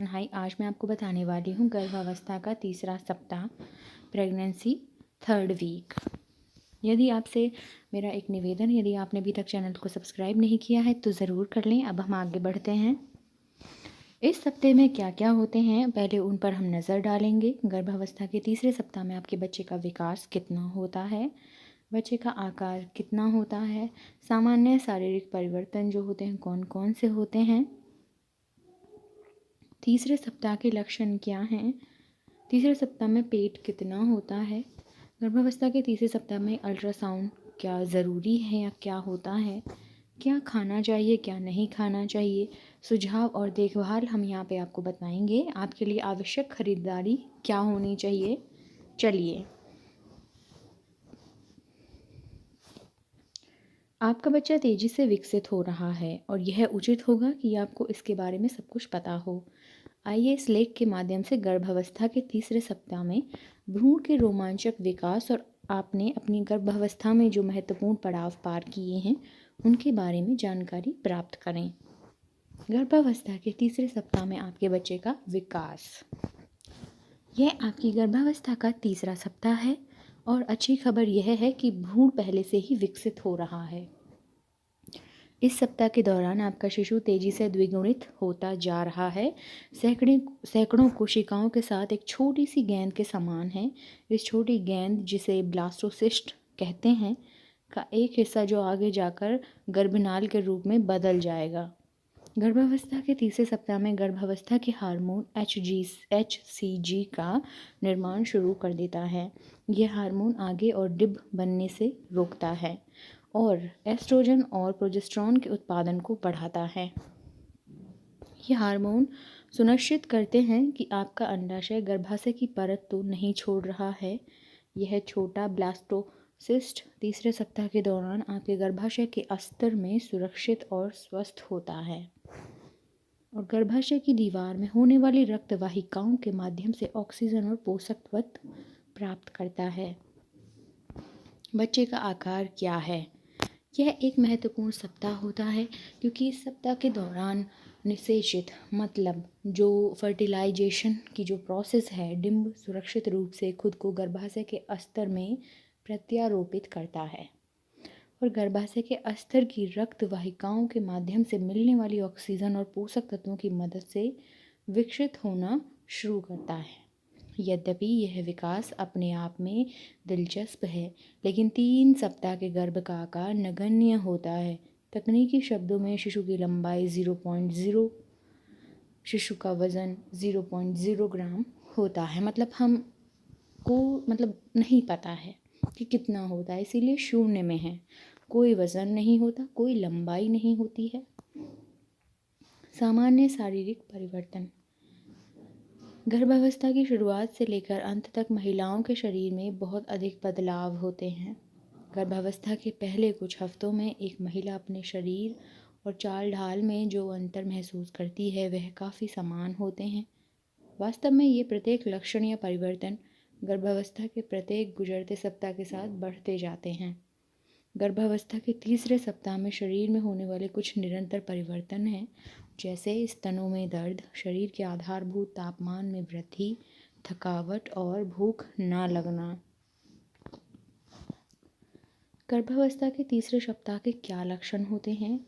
हाय, आज मैं आपको बताने वाली हूँ गर्भावस्था का तीसरा सप्ताह, प्रेगनेंसी थर्ड वीक। यदि आपसे मेरा एक निवेदन, यदि आपने अभी तक चैनल को सब्सक्राइब नहीं किया है तो ज़रूर कर लें। अब हम आगे बढ़ते हैं। इस सप्ताह में क्या क्या होते हैं, पहले उन पर हम नज़र डालेंगे। गर्भावस्था के तीसरे सप्ताह में आपके बच्चे का विकास कितना होता है, बच्चे का आकार कितना होता है, सामान्य शारीरिक परिवर्तन जो होते हैं कौन कौन से होते हैं, तीसरे सप्ताह के लक्षण क्या हैं, तीसरे सप्ताह में पेट कितना होता है, गर्भावस्था के तीसरे सप्ताह में अल्ट्रासाउंड क्या ज़रूरी है या क्या होता है, क्या खाना चाहिए क्या नहीं खाना चाहिए, सुझाव और देखभाल हम यहाँ पे आपको बताएंगे। आपके लिए आवश्यक खरीदारी क्या होनी चाहिए। चलिए, आपका बच्चा तेज़ी से विकसित हो रहा है और यह उचित होगा कि आपको इसके बारे में सब कुछ पता हो। आइए इस लेख के माध्यम से गर्भावस्था के तीसरे सप्ताह में भ्रूण के रोमांचक विकास और आपने अपनी गर्भावस्था में जो महत्वपूर्ण पड़ाव पार किए हैं उनके बारे में जानकारी प्राप्त करें। गर्भावस्था के तीसरे सप्ताह में आपके बच्चे का विकास, यह आपकी गर्भावस्था का तीसरा सप्ताह है और अच्छी खबर यह है कि भ्रूण पहले से ही विकसित हो रहा है। इस सप्ताह के दौरान आपका शिशु तेजी से द्विगुणित होता जा रहा है। सैकड़ों कोशिकाओं के साथ एक छोटी सी गेंद के समान है। इस छोटी गेंद, जिसे ब्लास्टोसिस्ट कहते हैं, का एक हिस्सा जो आगे जाकर गर्भनाल के रूप में बदल जाएगा। गर्भावस्था के तीसरे सप्ताह में गर्भावस्था के हार्मोन HCG का निर्माण शुरू कर देता है। यह हार्मोन आगे और डिब बनने से रोकता है और एस्ट्रोजन और प्रोजेस्टेरोन के उत्पादन को बढ़ाता है। ये हार्मोन सुनिश्चित करते हैं कि आपका अंडाशय गर्भाशय की परत तो नहीं छोड़ रहा है। यह छोटा ब्लास्टोसिस्ट तीसरे सप्ताह के दौरान आपके गर्भाशय के अस्तर में सुरक्षित और स्वस्थ होता है और गर्भाशय की दीवार में होने वाली रक्त वाहिकाओं के माध्यम से ऑक्सीजन और पोषक तत्व प्राप्त करता है। बच्चे का आकार क्या है? यह एक महत्वपूर्ण सप्ताह होता है क्योंकि इस सप्ताह के दौरान निषेचित मतलब जो फर्टिलाइजेशन की जो प्रोसेस है, डिंब सुरक्षित रूप से खुद को गर्भाशय के अस्तर में प्रत्यारोपित करता है और गर्भाशय के अस्तर की रक्त वाहिकाओं के माध्यम से मिलने वाली ऑक्सीजन और पोषक तत्वों की मदद से विकसित होना शुरू करता है। यद्यपि यह विकास अपने आप में दिलचस्प है, लेकिन 3 सप्ताह के गर्भ का आकार नगण्य होता है। तकनीकी शब्दों में शिशु की लंबाई 0.0, शिशु का वज़न 0.0 ग्राम होता है। मतलब नहीं पता है कि कितना होता है, इसीलिए शून्य में है। कोई वज़न नहीं होता, कोई लंबाई नहीं होती है। सामान्य शारीरिक परिवर्तन, गर्भावस्था की शुरुआत से लेकर अंत तक महिलाओं के शरीर में बहुत अधिक बदलाव होते हैं। गर्भावस्था के पहले कुछ हफ्तों में एक महिला अपने शरीर और चाल ढाल में जो अंतर महसूस करती है वह काफ़ी समान होते हैं। वास्तव में ये प्रत्येक लक्षण या परिवर्तन गर्भावस्था के प्रत्येक गुजरते सप्ताह के साथ बढ़ते जाते हैं। गर्भावस्था के तीसरे सप्ताह में शरीर में होने वाले कुछ निरंतर परिवर्तन हैं, जैसे स्तनों में दर्द, शरीर के आधारभूत तापमान में वृद्धि, थकावट और भूख न लगना। गर्भावस्था के तीसरे सप्ताह के क्या लक्षण होते हैं?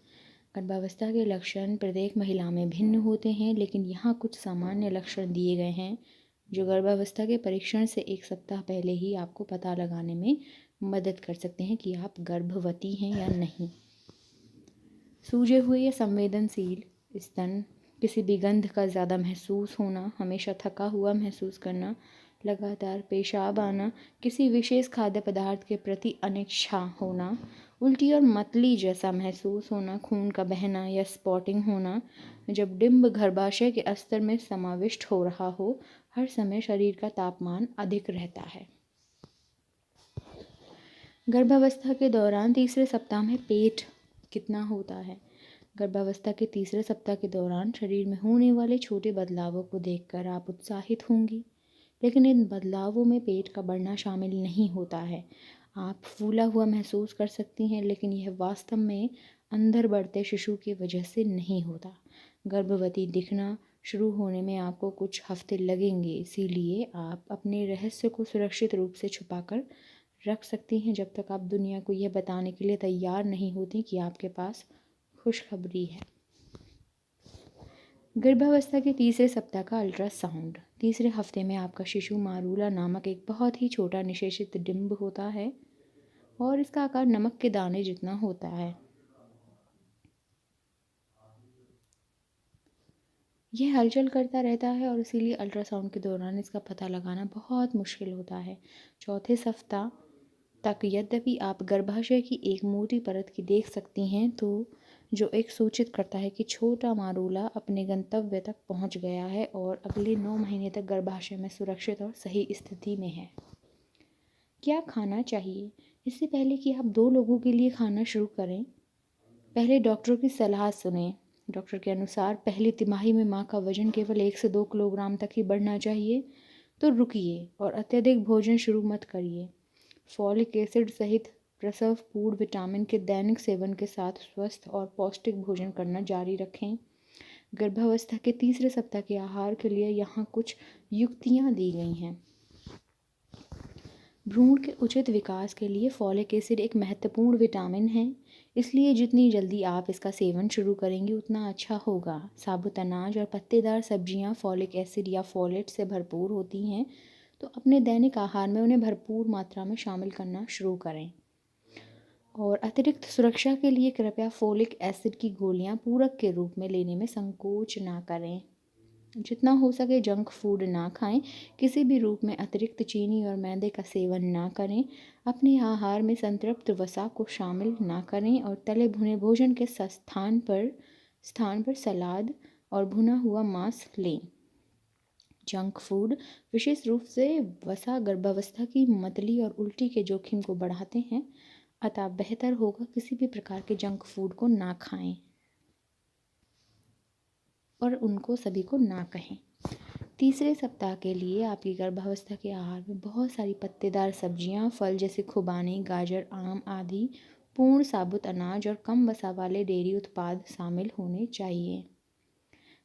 गर्भावस्था के लक्षण प्रत्येक महिला में भिन्न होते हैं, लेकिन यहाँ कुछ सामान्य लक्षण दिए गए हैं जो गर्भावस्था के परीक्षण से एक सप्ताह पहले ही आपको पता लगाने में मदद कर सकते हैं कि आप गर्भवती हैं या नहीं। सूजे हुए या संवेदनशील स्तन, किसी भी गंध का ज़्यादा महसूस होना, हमेशा थका हुआ महसूस करना, लगातार पेशाब आना, किसी विशेष खाद्य पदार्थ के प्रति अनिच्छा होना, उल्टी और मतली जैसा महसूस होना, खून का बहना या स्पॉटिंग होना, जब डिंब गर्भाशय के अस्तर में समाविष्ट हो रहा हो, हर समय शरीर का तापमान अधिक रहता है। गर्भावस्था के दौरान तीसरे सप्ताह में पेट कितना होता है? गर्भावस्था के तीसरे सप्ताह के दौरान शरीर में होने वाले छोटे बदलावों को देखकर आप उत्साहित होंगी, लेकिन इन बदलावों में पेट का बढ़ना शामिल नहीं होता है। आप फूला हुआ महसूस कर सकती हैं, लेकिन यह वास्तव में अंदर बढ़ते शिशु की वजह से नहीं होता। गर्भवती दिखना, शुरू होने में आपको कुछ हफ्ते लगेंगे, इसीलिए आप अपने रहस्य को सुरक्षित रूप से छुपाकर रख सकती हैं जब तक आप दुनिया को यह बताने के लिए तैयार नहीं होती कि आपके पास खुशखबरी है। गर्भावस्था के तीसरे सप्ताह का अल्ट्रासाउंड। तीसरे हफ्ते में आपका शिशु मारूला नामक एक बहुत ही छोटा निषेचित डिंब होता है और इसका आकार नमक के दाने जितना होता है। यह हलचल करता रहता है और इसीलिए अल्ट्रासाउंड के दौरान इसका पता लगाना बहुत मुश्किल होता है। चौथे सप्ताह तक यद्यपि आप गर्भाशय की एक मोटी परत की देख सकती हैं तो जो एक सूचित करता है कि छोटा मारूला अपने गंतव्य तक पहुंच गया है और अगले 9 महीने तक गर्भाशय में सुरक्षित और सही स्थिति में है। क्या खाना चाहिए? इससे पहले कि आप 2 लोगों के लिए खाना शुरू करें, पहले डॉक्टर की सलाह सुनें। डॉक्टर के अनुसार पहली तिमाही में माँ का वजन केवल 1 से 2 किलोग्राम तक ही बढ़ना चाहिए, तो रुकिए और अत्यधिक भोजन शुरू मत करिए। फॉलिक एसिड सहित प्रसव पूर्व विटामिन के दैनिक सेवन के साथ स्वस्थ और पौष्टिक भोजन करना जारी रखें। गर्भावस्था के तीसरे सप्ताह के आहार के लिए यहाँ कुछ युक्तियाँ दी गई हैं। भ्रूण के उचित विकास के लिए फॉलिक एसिड एक महत्वपूर्ण विटामिन है, इसलिए जितनी जल्दी आप इसका सेवन शुरू करेंगे उतना अच्छा होगा। साबुत अनाज और पत्तेदार सब्जियां फॉलिक एसिड या फॉलेट से भरपूर होती हैं, तो अपने दैनिक आहार में उन्हें भरपूर मात्रा में शामिल करना शुरू करें। और अतिरिक्त सुरक्षा के लिए कृपया फोलिक एसिड की गोलियां पूरक के रूप में लेने में संकोच ना करें। जितना हो सके जंक फूड ना खाएं, किसी भी रूप में अतिरिक्त चीनी और मैदे का सेवन ना करें, अपने आहार में संतृप्त वसा को शामिल ना करें और तले भुने भोजन के स्थान पर सलाद और भुना हुआ मांस लें। जंक फूड विशेष रूप से वसा गर्भावस्था की मतली और उल्टी के जोखिम को बढ़ाते हैं, अतः बेहतर होगा किसी भी प्रकार के जंक फूड को ना खाएं और उनको सभी को ना कहें। तीसरे सप्ताह के लिए आपकी गर्भावस्था के आहार में बहुत सारी पत्तेदार सब्जियां, फल जैसे खुबानी, गाजर, आम आदि, पूर्ण साबुत अनाज और कम वसा वाले डेयरी उत्पाद शामिल होने चाहिए।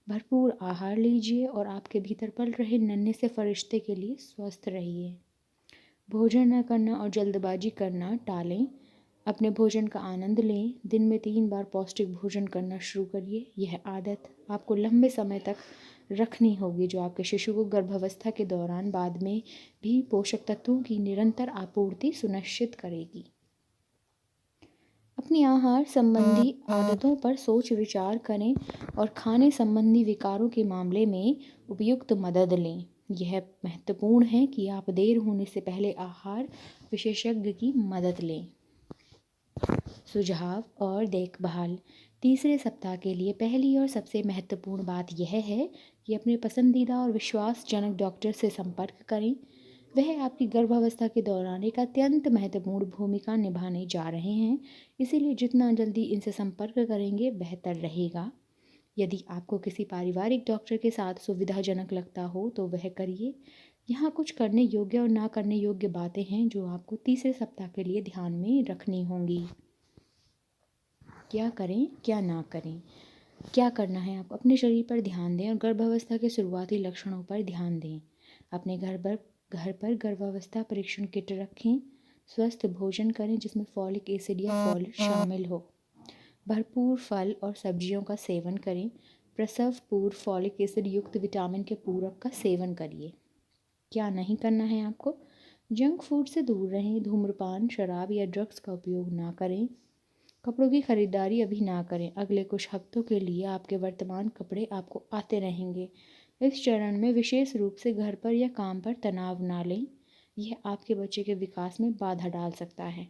भरपूर आहार लीजिए और आपके भीतर पल रहे नन्हे से फरिश्ते के लिए स्वस्थ रहिए। भोजन न करना और जल्दबाजी करना टालें। अपने भोजन का आनंद लें। दिन में 3 बार पौष्टिक भोजन करना शुरू करिए। यह आदत आपको लंबे समय तक रखनी होगी, जो आपके शिशु को गर्भावस्था के दौरान बाद में भी पोषक तत्वों की निरंतर आपूर्ति सुनिश्चित करेगी। अपनी आहार संबंधी आदतों पर सोच विचार करें और खाने संबंधी विकारों के मामले में उपयुक्त मदद लें। यह महत्वपूर्ण है कि आप देर होने से पहले आहार विशेषज्ञ की मदद लें। सुझाव और देखभाल। तीसरे सप्ताह के लिए पहली और सबसे महत्वपूर्ण बात यह है कि अपने पसंदीदा और विश्वासजनक डॉक्टर से संपर्क करें। वह आपकी गर्भावस्था के दौरान एक अत्यंत महत्वपूर्ण भूमिका निभाने जा रहे हैं, इसीलिए जितना जल्दी इनसे संपर्क करेंगे बेहतर रहेगा। यदि आपको किसी पारिवारिक डॉक्टर के साथ सुविधाजनक लगता हो तो वह करिए। यहाँ कुछ करने योग्य और ना करने योग्य बातें हैं जो आपको तीसरे सप्ताह के लिए ध्यान में रखनी होंगी। क्या करें क्या ना करें। क्या करना है, आप अपने शरीर पर ध्यान दें और गर्भावस्था के शुरुआती लक्षणों पर ध्यान दें। अपने घर पर गर्भावस्था परीक्षण किट रखें। स्वस्थ भोजन करें जिसमें फॉलिक एसिड या फॉलेट शामिल हो। भरपूर फल और सब्जियों का सेवन करें। प्रसव पूर्व फॉलिक एसिड युक्त विटामिन के पूरक का सेवन करिए। क्या नहीं करना है आपको? जंक फूड से दूर रहें। धूम्रपान, शराब या ड्रग्स का उपयोग ना करें। कपड़ों की खरीदारी अभी ना करें। अगले कुछ हफ्तों के लिए आपके वर्तमान कपड़े आपको आते रहेंगे। इस चरण में विशेष रूप से घर पर या काम पर तनाव ना लें, यह आपके बच्चे के विकास में बाधा डाल सकता है।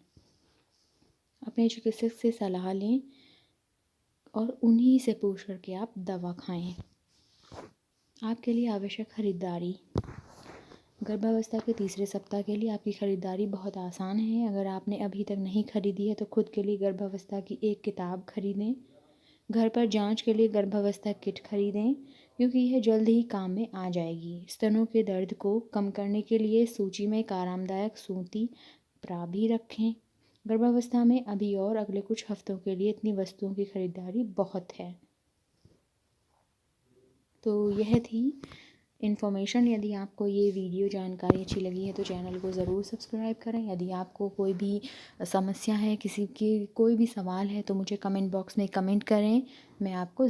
अपने चिकित्सक से सलाह लें और उन्हीं से पूछ करके आप दवा खाएं। आपके लिए आवश्यक खरीदारी। गर्भावस्था के तीसरे सप्ताह के लिए आपकी खरीदारी बहुत आसान है। अगर आपने अभी तक नहीं खरीदी है तो खुद के लिए गर्भावस्था की एक किताब खरीदें। घर पर जांच के लिए गर्भावस्था किट खरीदें, क्योंकि यह जल्द ही काम में आ जाएगी। स्तनों के दर्द को कम करने के लिए सूची में एक आरामदायक सूती ब्रा भी रखें। गर्भावस्था में अभी और अगले कुछ हफ्तों के लिए इतनी वस्तुओं की खरीदारी बहुत है। तो यह थी इन्फॉर्मेशन। यदि आपको ये वीडियो जानकारी अच्छी लगी है तो चैनल को ज़रूर सब्सक्राइब करें। यदि आपको कोई भी समस्या है, किसी की कोई भी सवाल है, तो मुझे कमेंट बॉक्स में कमेंट करें, मैं आपको